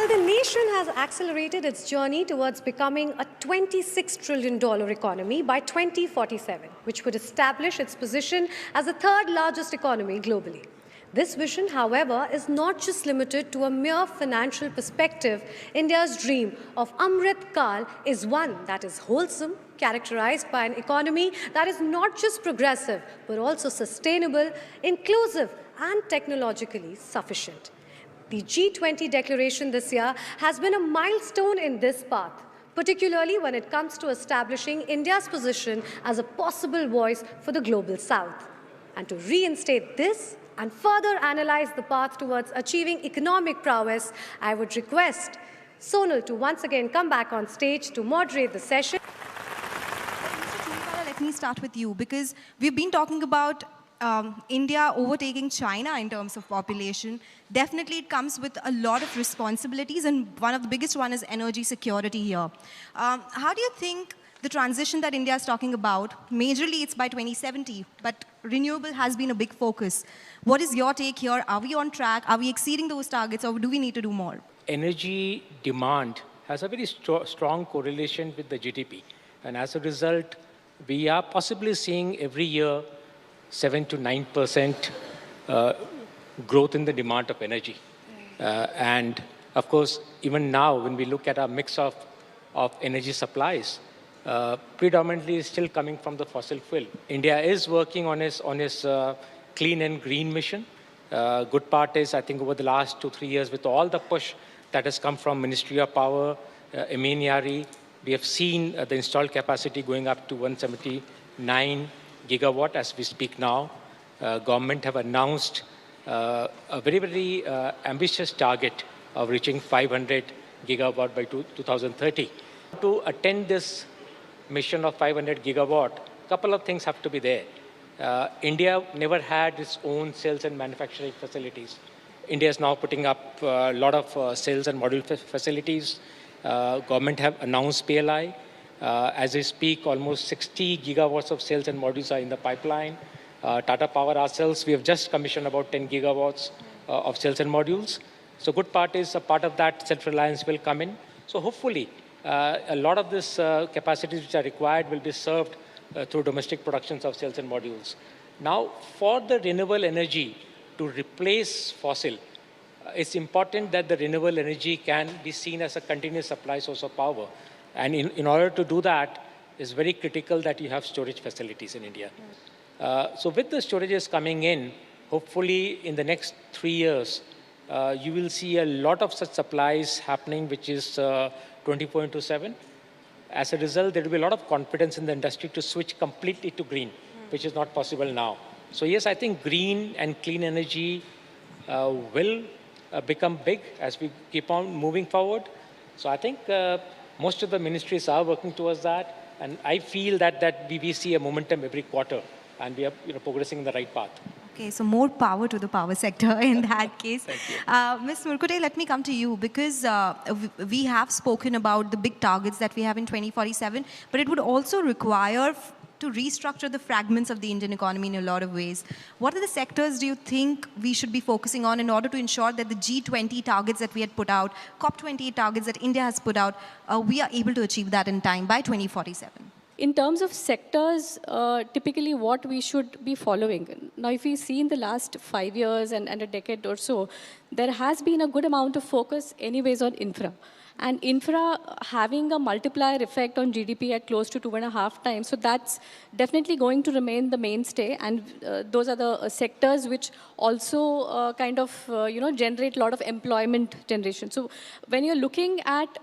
Well, the nation has accelerated its journey towards becoming a $26 trillion economy by 2047, which would establish its position as the third largest economy globally. This vision, however, is not just limited to a mere financial perspective. India's dream of Amrit Kal is one that is wholesome, characterized by an economy that is not just progressive, but also sustainable, inclusive, and technologically sufficient. The G20 declaration this year has been a milestone in this path, particularly when it comes to establishing India's position as a possible voice for the global south. And to reinstate this and further analyze the path towards achieving economic prowess, I would request Sonal to once again come back on stage to moderate the session. Mr. Churiwala, let me start with you, because we've been talking about India overtaking China in terms of population. Definitely it comes with a lot of responsibilities, and one of the biggest one is energy security here. How do you think the transition that India is talking about, majorly it's by 2070, but renewable has been a big focus. What is your take here? Are we on track? Are we exceeding those targets, or do we need to do more? Energy demand has a very strong correlation with the GDP. And as a result, we are possibly seeing every year 7 to 9% growth in the demand of energy. And of course, even now, when we look at our mix of energy supplies, predominantly is still coming from the fossil fuel. India is working on its clean and green mission. Good part is, I think, over the last 2-3 years, with all the push that has come from Ministry of Power, MENRE, we have seen the installed capacity going up to 179 gigawatt as we speak now. Government have announced a very, very ambitious target of reaching 500 gigawatt by 2030. To attend this mission of 500 gigawatt, a couple of things have to be there. India never had its own sales and manufacturing facilities. India is now putting up a lot of sales and module facilities. Government have announced PLI. As we speak, almost 60 gigawatts of cells and modules are in the pipeline. Tata Power ourselves, we have just commissioned about 10 gigawatts of cells and modules. So good part is a part of that self-reliance will come in. So hopefully, a lot of this capacities which are required will be served through domestic productions of cells and modules. Now, for the renewable energy to replace fossil, it's important that the renewable energy can be seen as a continuous supply source of power. And in order to do that, it's very critical that you have storage facilities in India. So with the storages coming in, hopefully in the next 3 years, you will see a lot of such supplies happening, which is 24/7. As a result, there will be a lot of confidence in the industry to switch completely to green, which is not possible now. So yes, I think green and clean energy will become big as we keep on moving forward. So I think most of the ministries are working towards that, and I feel that we see a momentum every quarter, and we are progressing in the right path. Okay, so more power to the power sector in that case. Thank you. Ms. Murkute, let me come to you, because we have spoken about the big targets that we have in 2047, but it would also require to restructure the fragments of the Indian economy in a lot of ways. What are the sectors do you think we should be focusing on in order to ensure that the G20 targets that we had put out, COP28 targets that India has put out, we are able to achieve that in time by 2047? In terms of sectors, typically what we should be following. Now, if we see in the last 5 years and a decade or so, there has been a good amount of focus anyways on infra. And infra having a multiplier effect on GDP at close to 2.5 times. So that's definitely going to remain the mainstay. And those are the sectors which also kind of, generate a lot of employment generation. So when you're looking at,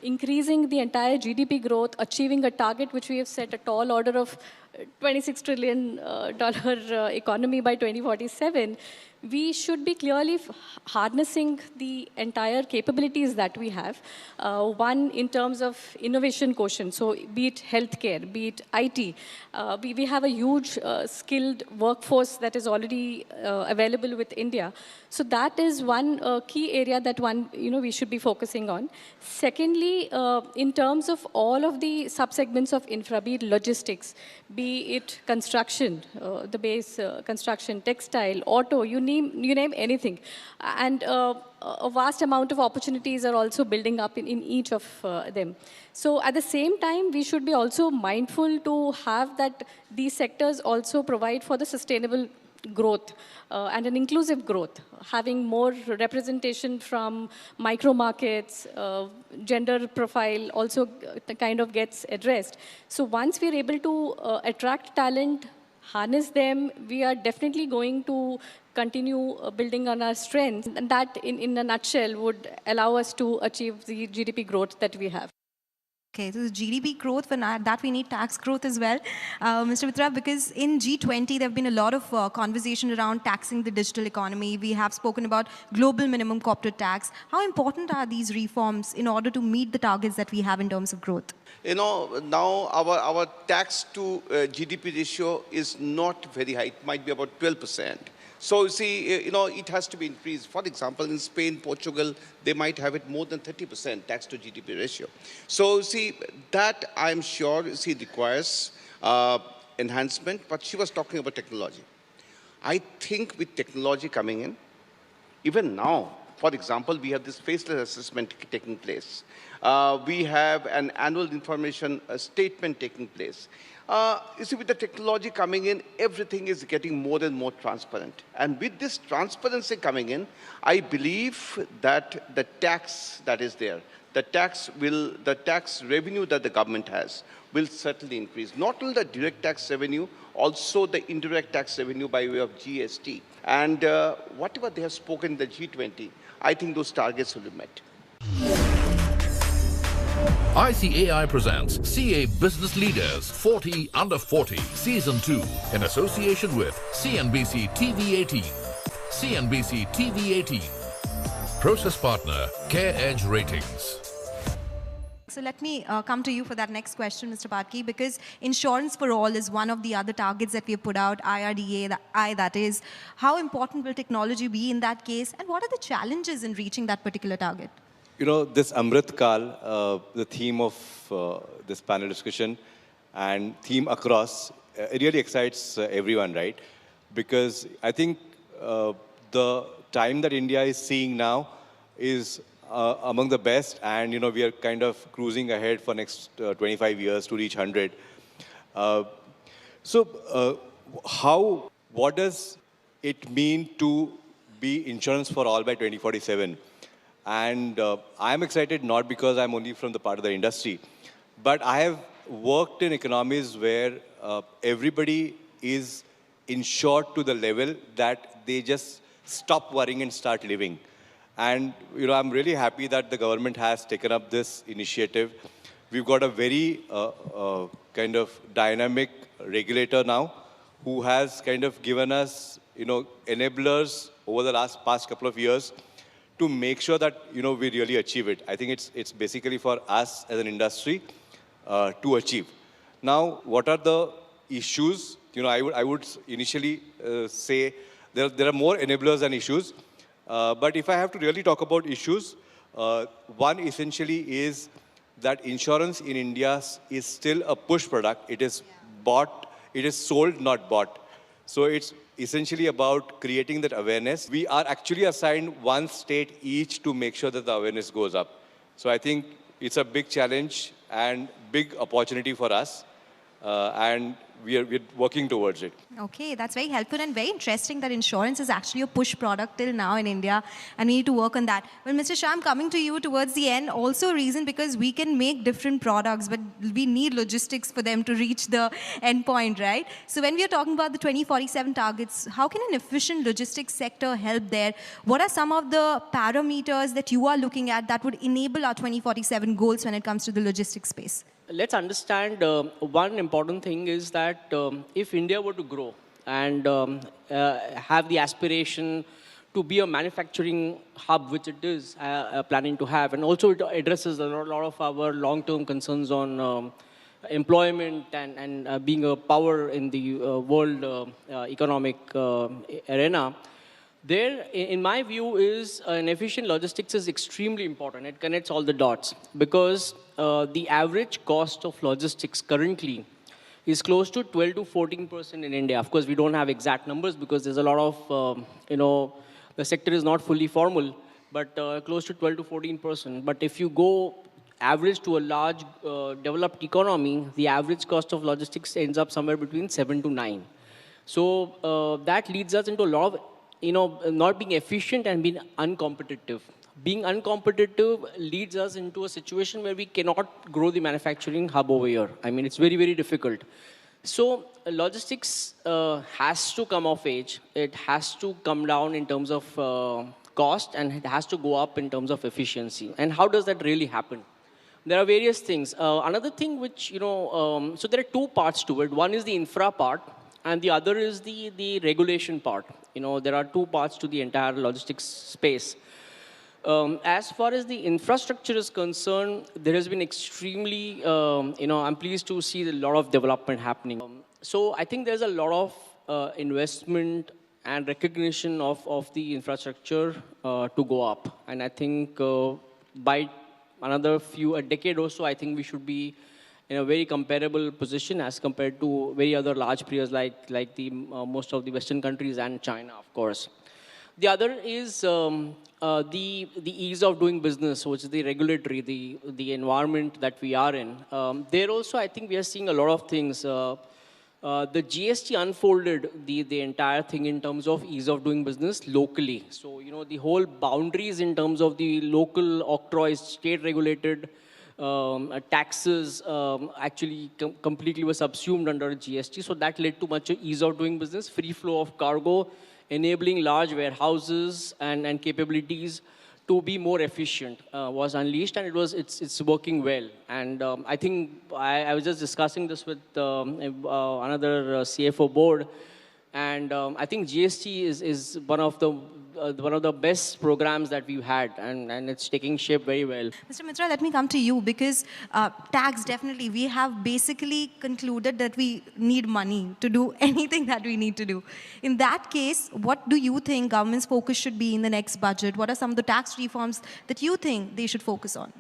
increasing the entire GDP growth, achieving a target which we have set, a tall order of $26 trillion economy by 2047, we should be clearly harnessing the entire capabilities that we have. One, in terms of innovation quotient, so be it healthcare, be it IT, we have a huge skilled workforce that is already available with India. So that is one key area that we should be focusing on. Secondly, in terms of all of the subsegments of infra, be it logistics, be be it construction, the base construction, textile, auto, you name anything. And a vast amount of opportunities are also building up in each of them. So at the same time, we should be also mindful to have that these sectors also provide for the sustainable growth and an inclusive growth, having more representation from micro markets, gender profile also kind of gets addressed. So once we're able to attract talent, harness them, we are definitely going to continue building on our strengths. And that, in a nutshell, would allow us to achieve the GDP growth that we have. Okay, so the GDP growth, for that we need tax growth as well, Mr. Mitra, because in G20 there have been a lot of conversation around taxing the digital economy. We have spoken about global minimum corporate tax. How important are these reforms in order to meet the targets that we have in terms of growth? You know, now our tax to GDP ratio is not very high. It might be about 12%. So you see, you know, it has to be increased. For example, in Spain, Portugal, they might have it more than 30% tax to GDP ratio. So see, that I'm sure, see, requires enhancement, but she was talking about technology. I think with technology coming in, even now, for example, we have this faceless assessment taking place. We have an annual information statement taking place. You see, with the technology coming in, everything is getting more and more transparent. And with this transparency coming in, I believe that the tax that is there, the tax revenue that the government has will certainly increase. Not only the direct tax revenue, also the indirect tax revenue by way of GST. And whatever they have spoken in the G20, I think those targets will be met. ICAI presents CA Business Leaders 40 Under 40 Season 2 in association with CNBC TV 18. CNBC TV 18. Process partner Care Edge Ratings. So let me come to you for that next question, Mr. Patki, because insurance for all is one of the other targets that we have put out, IRDA, that is. How important will technology be in that case, and what are the challenges in reaching that particular target? You know, this Amrit Kal, the theme of this panel discussion and theme across, it really excites everyone, right? Because I think the time that India is seeing now is among the best, and you know, we are kind of cruising ahead for next 25 years to reach 100. What does it mean to be insurance for all by 2047? And I'm excited not because I'm only from the part of the industry, but I have worked in economies where everybody is insured to the level that they just stop worrying and start living. And you know, I'm really happy that the government has taken up this initiative. We've got a very kind of dynamic regulator now who has kind of given us, you know, enablers over the past couple of years to make sure that, you know, we really achieve it. I think it's basically for us as an industry to achieve. Now, what are the issues? You know, I would initially say there are more enablers than issues. But if I have to really talk about issues, one essentially is that insurance in India is still a push product. It is bought, it is sold, not bought. So it's essentially about creating that awareness. We are actually assigned one state each to make sure that the awareness goes up. So I think it's a big challenge and big opportunity for us. And we're working towards it. Okay, that's very helpful and very interesting that insurance is actually a push product till now in India, and we need to work on that. Well, Mr. Shah, I'm coming to you towards the end. Also a reason because we can make different products, but we need logistics for them to reach the end point, right? So when we are talking about the 2047 targets, how can an efficient logistics sector help there? What are some of the parameters that you are looking at that would enable our 2047 goals when it comes to the logistics space? Let's understand one important thing is that if India were to grow and have the aspiration to be a manufacturing hub, which it is planning to have, and also it addresses a lot of our long-term concerns on employment and being a power in the world economic arena. There, in my view, is an efficient logistics is extremely important. It connects all the dots because the average cost of logistics currently is close to 12 to 14% in India. Of course, we don't have exact numbers because there's a lot of, the sector is not fully formal, but close to 12 to 14%. But if you go average to a large developed economy, the average cost of logistics ends up somewhere between 7 to 9. So that leads us into a lot of, not being efficient and being uncompetitive. Being uncompetitive leads us into a situation where we cannot grow the manufacturing hub over here. I mean, it's very, very difficult. So logistics has to come of age. It has to come down in terms of cost, and it has to go up in terms of efficiency. And how does that really happen? There are various things. Another thing which, so there are two parts to it. One is the infra part, and the other is the regulation part. There are two parts to the entire logistics space. As far as the infrastructure is concerned, there has been extremely, I'm pleased to see a lot of development happening. So I think there's a lot of investment and recognition of the infrastructure to go up. And I think by a decade or so, I think we should be in a very comparable position as compared to very other large players like the most of the Western countries and China, of course. The other is the ease of doing business, which is the regulatory, the environment that we are in. There also, I think we are seeing a lot of things. The GST unfolded the entire thing in terms of ease of doing business locally. So, the whole boundaries in terms of the local octroys, state regulated taxes actually completely were subsumed under GST. So that led to much ease of doing business, free flow of cargo, enabling large warehouses and capabilities to be more efficient was unleashed, and it's working well. And I think I was just discussing this with another CFO board, and I think GST is one of the best programs that we've had, and it's taking shape very well. Mr. Mitra, let me come to you because tax, definitely, we have basically concluded that we need money to do anything that we need to do. In that case, what do you think government's focus should be in the next budget? What are some of the tax reforms that you think they should focus on?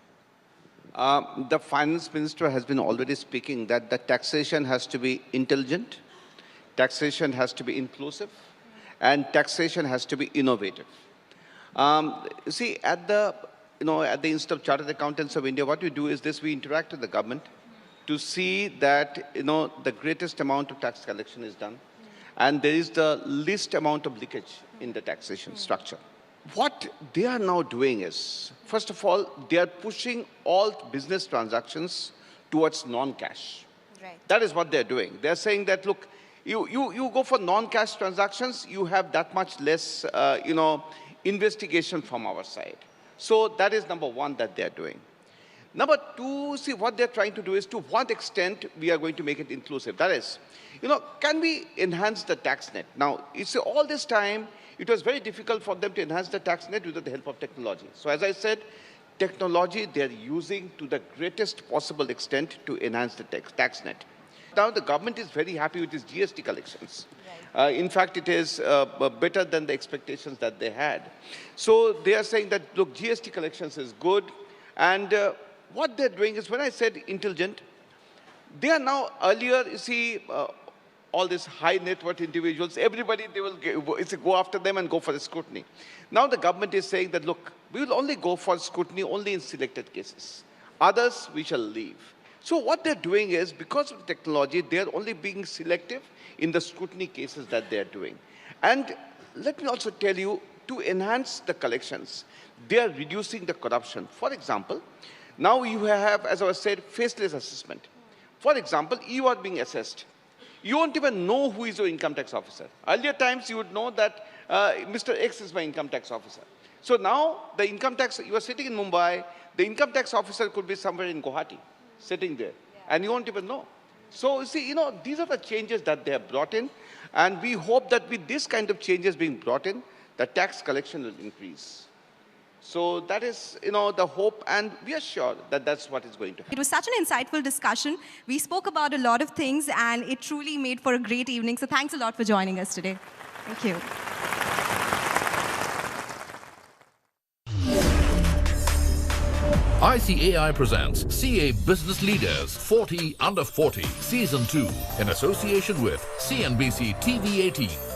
The finance minister has been already speaking that the taxation has to be intelligent, taxation has to be inclusive, and taxation has to be innovative. See, at the Institute of Chartered Accountants of India, what we do is this: we interact with the government to see that the greatest amount of tax collection is done, and there is the least amount of leakage in the taxation structure. What they are now doing is, first of all, they are pushing all business transactions towards non-cash. Right. That is what they're doing. They're saying that, look, you go for non-cash transactions, you have that much less, investigation from our side. So that is number one that they're doing. Number two, see, what they're trying to do is to what extent we are going to make it inclusive. That is, can we enhance the tax net? Now, you see, all this time, it was very difficult for them to enhance the tax net without the help of technology. So as I said, technology they're using to the greatest possible extent to enhance the tax net. Now the government is very happy with its GST collections. Right. In fact, it is better than the expectations that they had. So they are saying that, look, GST collections is good. And what they're doing is, when I said intelligent, they are now, earlier, you see, all these high net worth individuals, everybody, they will go after them and go for the scrutiny. Now the government is saying that, look, we will only go for scrutiny only in selected cases. Others, we shall leave. So what they're doing is, because of the technology, they're only being selective in the scrutiny cases that they're doing. And let me also tell you, to enhance the collections, they are reducing the corruption. For example, now you have, as I was said, faceless assessment. For example, you are being assessed. You won't even know who is your income tax officer. Earlier times, you would know that Mr. X is my income tax officer. So now, the income tax, you are sitting in Mumbai, the income tax officer could be somewhere in Guwahati, sitting there, and you won't even know. So, you see, these are the changes that they have brought in, and we hope that with this kind of changes being brought in, the tax collection will increase. So that is, the hope, and we are sure that that's what is going to happen. It was such an insightful discussion. We spoke about a lot of things, and it truly made for a great evening. So thanks a lot for joining us today. Thank you. ICAI presents CA Business Leaders 40 Under 40 Season 2 in association with CNBC TV 18.